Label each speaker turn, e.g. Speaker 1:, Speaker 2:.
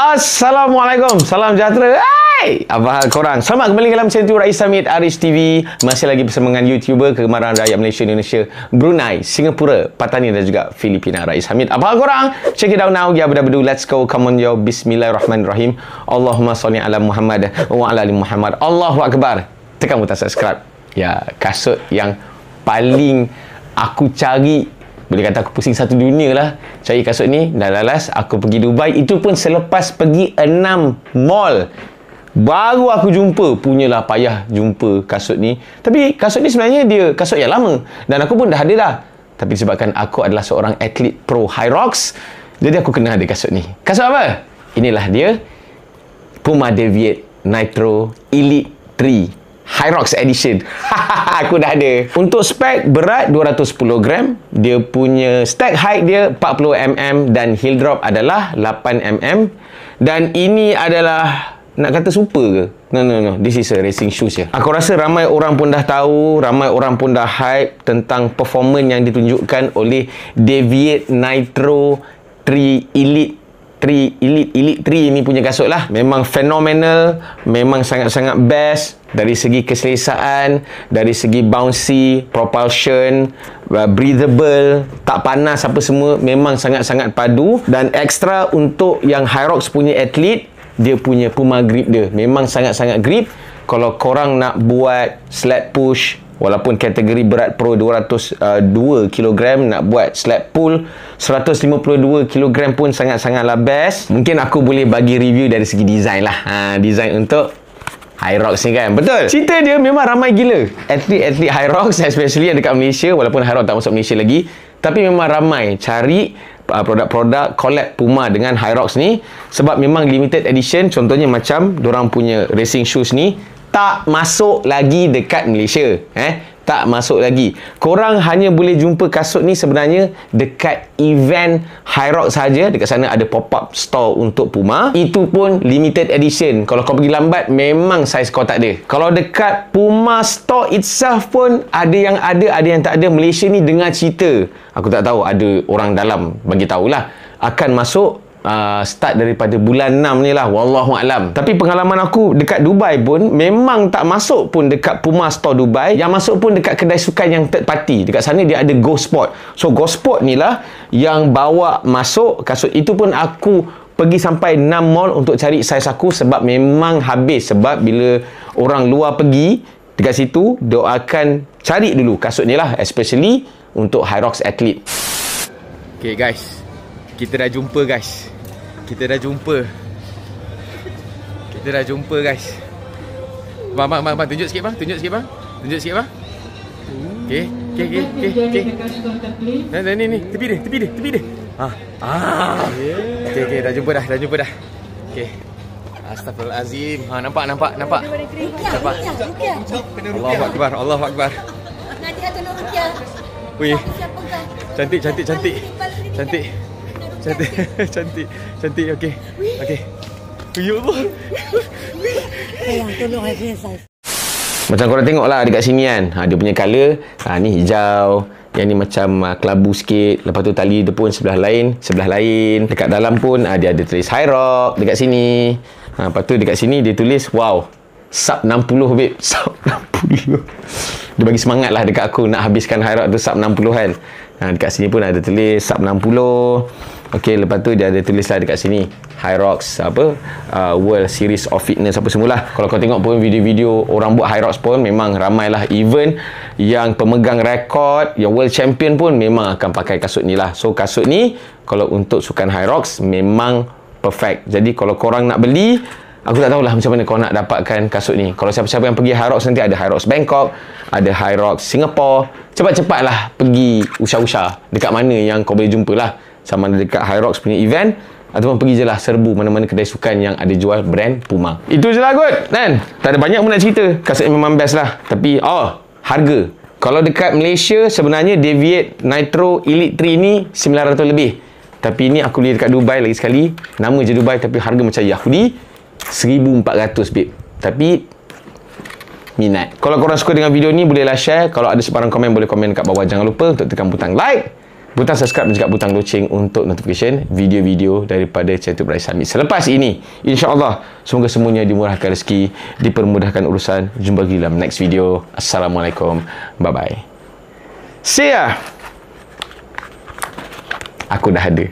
Speaker 1: Assalamualaikum, salam sejahtera. Hai, apa hal korang? Selamat kembali dalam channel Rais Hamid Aris TV. Masih lagi bersama dengan YouTuber kegemaran rakyat Malaysia, Indonesia, Brunei, Singapura, Patani dan juga Filipina, Rais Hamid. Apa hal korang? Check it out now. Ya, bedu. Let's go. Come on yo. Bismillahirrahmanirrahim. Allahumma salli ala Muhammad wa ala ali Muhammad. Allahu Akbar. Tekan butang subscribe. Ya, kasut yang paling aku cari, boleh kata aku pusing satu dunia lah cari kasut ni. Dan lalas aku pergi Dubai, itu pun selepas pergi 6 mall baru aku jumpa. Punyalah payah jumpa kasut ni. Tapi kasut ni sebenarnya dia kasut yang lama dan aku pun dah ada dah. Tapi disebabkan aku adalah seorang atlet pro Hyrox, jadi aku kena ada kasut ni. Kasut apa? Inilah dia, Puma Deviate Nitro Elite 3 Hyrox Edition. Aku dah ada. Untuk spek berat 210 gram, dia punya stack height dia 40 mm dan heel drop adalah 8 mm. Dan ini adalah, nak kata super ke? No. This is a racing shoes je. Aku rasa ramai orang pun dah tahu, ramai orang pun dah hype tentang performance yang ditunjukkan oleh Deviate Nitro 3 Elite 3 ni punya kasut lah. Memang fenomenal, memang sangat-sangat best dari segi keselesaan, dari segi bouncy, propulsion, breathable, tak panas apa semua, memang sangat-sangat padu. Dan ekstra untuk yang Hyrox punya atlet, dia punya Puma grip dia memang sangat-sangat grip. Kalau korang nak buat sled push, walaupun kategori berat pro 202 kg, nak buat sled pull 152 kg pun sangat-sangatlah best. Mungkin aku boleh bagi review dari segi design lah. Design untuk Hyrox ni kan. Betul. Cerita dia memang ramai gila atlet-atlet Hyrox, especially yang dekat Malaysia, walaupun Hyrox tak masuk Malaysia lagi. Tapi memang ramai cari produk-produk collab Puma dengan Hyrox ni, sebab memang limited edition. Contohnya macam dorang punya racing shoes ni tak masuk lagi dekat Malaysia. Tak masuk lagi. Korang hanya boleh jumpa kasut ni sebenarnya dekat event Hyrox saja. Dekat sana ada pop-up store untuk Puma. Itu pun limited edition. Kalau kau pergi lambat, memang saiz kau tak ada. Kalau dekat Puma store itself pun ada yang tak ada. Malaysia ni dengar cerita, aku tak tahu, ada orang dalam bagi tahulah, akan masuk start daripada bulan 6 ni lah, wallahualam. Tapi pengalaman aku dekat Dubai pun memang tak masuk pun dekat Puma Store Dubai. Yang masuk pun dekat kedai sukan yang third party. Dekat sana dia ada Go Sport. So Go Sport ni lah yang bawa masuk kasut. Itu pun aku pergi sampai 6 mall untuk cari saiz aku, sebab memang habis. Sebab bila orang luar pergi dekat situ, doakan cari dulu kasut ni lah, especially untuk Hyrox athlete. Okay guys, kita dah jumpa guys. Kita dah jumpa Kita dah jumpa guys. Bang, tunjuk sikit bang. Tunjuk sikit bang. Okey. Ni. Tepi dia. Okey, dah jumpa dah. Okey. Astagfirullahalazim. Nampak. Allahu Akbar.
Speaker 2: Nanti ada nak rupiah.
Speaker 1: Wih. Cantik. Okey. Ya Allah.
Speaker 2: Sayang, tolong saya.
Speaker 1: Macam korang tengok lah dekat sini kan. Dia punya colour. Ni hijau. Yang ni macam kelabu sikit. Lepas tu tali dia pun sebelah lain. Dekat dalam pun dia ada tulis Hyrox dekat sini. Lepas tu dekat sini dia tulis wow, sub 60 babe. Sub 60. Dia bagi semangat lah dekat aku nak habiskan Hyrox tu sub 60 kan. Dekat sini pun ada tulis sub 60. Okey, lepas tu dia ada tulis lah dekat sini Hyrox World Series of Fitness apa semualah. Kalau kau tengok pun video-video orang buat Hyrox pun memang ramai lah. Even yang pemegang rekod, yang world champion pun memang akan pakai kasut ni lah. So kasut ni kalau untuk sukan Hyrox memang perfect. Jadi kalau korang nak beli, aku tak tahulah macam mana kau nak dapatkan kasut ni. Kalau siapa-siapa yang pergi Hyrox nanti ada Hyrox Bangkok, ada Hyrox Singapore. Cepat-cepatlah pergi usah-usah dekat mana yang kau boleh jumpa lah. Sama ada dekat Hyrox punya event ataupun pergi je lah serbu mana-mana kedai sukan yang ada jual brand Puma. Itu je lah kot kan. Tak ada banyak pun nak cerita. Kasut memang best lah. Tapi harga. Kalau dekat Malaysia sebenarnya Deviate Nitro Elite 3 ni 900 lebih. Tapi ni aku beli dekat Dubai lagi sekali. Nama je Dubai tapi harga macam Yahudi 1400 babe. Tapi minat. Kalau korang suka dengan video ni bolehlah share. Kalau ada sebarang komen boleh komen kat bawah. Jangan lupa untuk tekan butang like, butang subscribe dan juga butang loceng untuk notification video-video daripada Channel Bryce Hamid selepas ini. InsyaAllah semoga semuanya dimurahkan rezeki, dipermudahkan urusan. Jumpa lagi dalam next video. Assalamualaikum. Bye-bye. See ya. Aku dah ada.